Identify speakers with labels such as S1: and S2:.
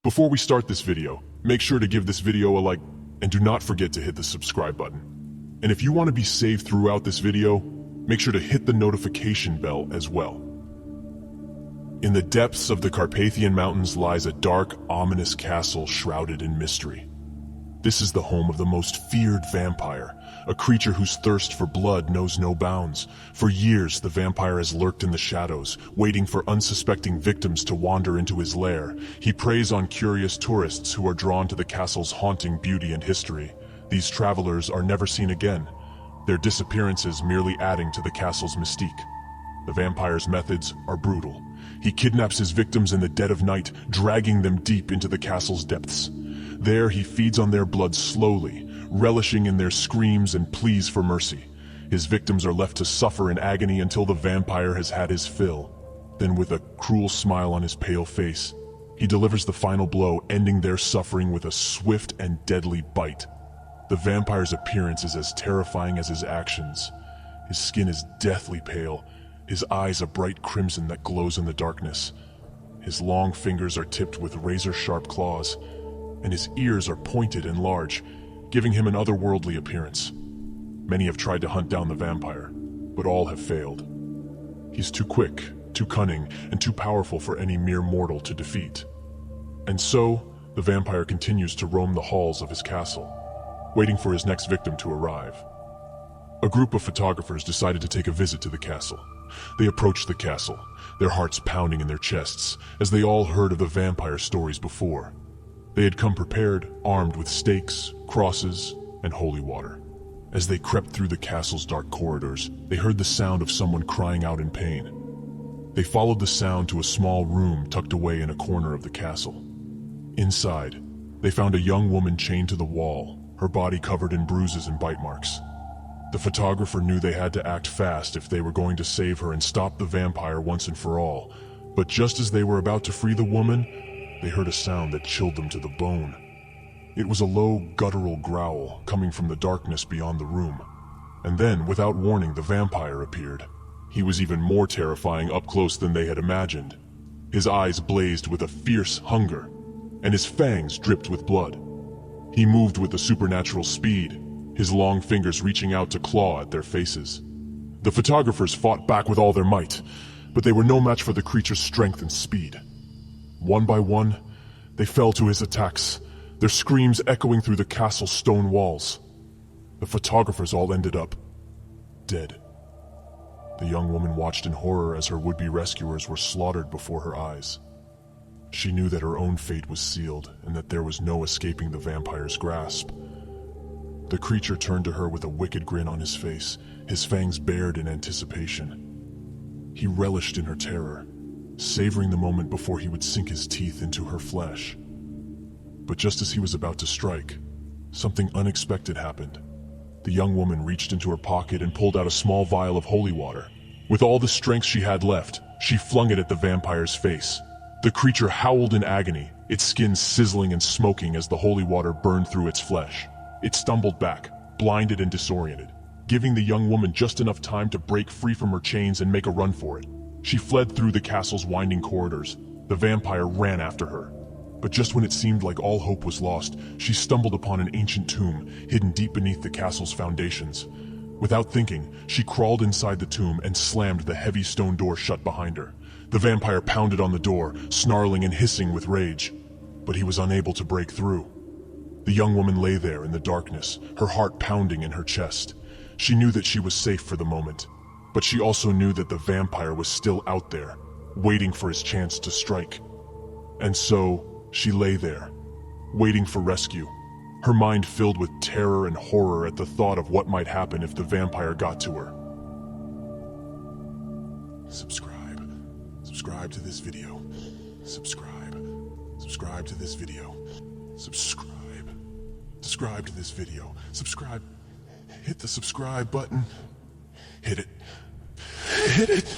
S1: Before we start this video, make sure to give this video a like and do not forget to hit the subscribe button. And if you want to be saved throughout this video, make sure to hit the notification bell as well. In the depths of the Carpathian Mountains lies a dark, ominous castle shrouded in mystery. This is the home of the most feared vampire, a creature whose thirst for blood knows no bounds. For years, the vampire has lurked in the shadows, waiting for unsuspecting victims to wander into his lair. He preys on curious tourists who are drawn to the castle's haunting beauty and history. These travelers are never seen again, their disappearances merely adding to the castle's mystique. The vampire's methods are brutal. He kidnaps his victims in the dead of night, dragging them deep into the castle's depths. There he feeds on their blood slowly, relishing in their screams and pleas for mercy. His victims are left to suffer in agony until the vampire has had his fill. Then, with a cruel smile on his pale face, he delivers the final blow, ending their suffering with a swift and deadly bite. The vampire's appearance is as terrifying as his actions. His skin is deathly pale, his eyes a bright crimson that glows in the darkness. His long fingers are tipped with razor-sharp claws, and his ears are pointed and large, giving him an otherworldly appearance. Many have tried to hunt down the vampire, but all have failed. He's too quick, too cunning, and too powerful for any mere mortal to defeat. And so, the vampire continues to roam the halls of his castle, waiting for his next victim to arrive. A group of photographers decided to take a visit to the castle. They approached the castle, their hearts pounding in their chests, as they all heard of the vampire stories before. They had come prepared, armed with stakes, crosses, and holy water. As they crept through the castle's dark corridors, they heard the sound of someone crying out in pain. They followed the sound to a small room tucked away in a corner of the castle. Inside, they found a young woman chained to the wall, her body covered in bruises and bite marks. The photographer knew they had to act fast if they were going to save her and stop the vampire once and for all. But just as they were about to free the woman, they heard a sound that chilled them to the bone. It was a low, guttural growl coming from the darkness beyond the room. And then, without warning, the vampire appeared. He was even more terrifying up close than they had imagined. His eyes blazed with a fierce hunger, and his fangs dripped with blood. He moved with a supernatural speed, his long fingers reaching out to claw at their faces. The photographers fought back with all their might, but they were no match for the creature's strength and speed. One by one, they fell to his attacks, their screams echoing through the castle's stone walls. The photographers all ended up dead. The young woman watched in horror as her would-be rescuers were slaughtered before her eyes. She knew that her own fate was sealed and that there was no escaping the vampire's grasp. The creature turned to her with a wicked grin on his face, his fangs bared in anticipation. He relished in her terror, savoring the moment before he would sink his teeth into her flesh. But just as he was about to strike, something unexpected happened. The young woman reached into her pocket and pulled out a small vial of holy water. With all the strength she had left, she flung it at the vampire's face. The creature howled in agony, its skin sizzling and smoking as the holy water burned through its flesh. It stumbled back, blinded and disoriented, giving the young woman just enough time to break free from her chains and make a run for it. She fled through the castle's winding corridors. The vampire ran after her. But just when it seemed like all hope was lost, she stumbled upon an ancient tomb hidden deep beneath the castle's foundations. Without thinking, she crawled inside the tomb and slammed the heavy stone door shut behind her. The vampire pounded on the door, snarling and hissing with rage. But he was unable to break through. The young woman lay there in the darkness, her heart pounding in her chest. She knew that she was safe for the moment, but she also knew that the vampire was still out there, waiting for his chance to strike. And so, she lay there, waiting for rescue, her mind filled with terror and horror at the thought of what might happen if the vampire got to her. Subscribe to this video. Subscribe to this video. Subscribe to this video. Subscribe. Hit the subscribe button. Hit it.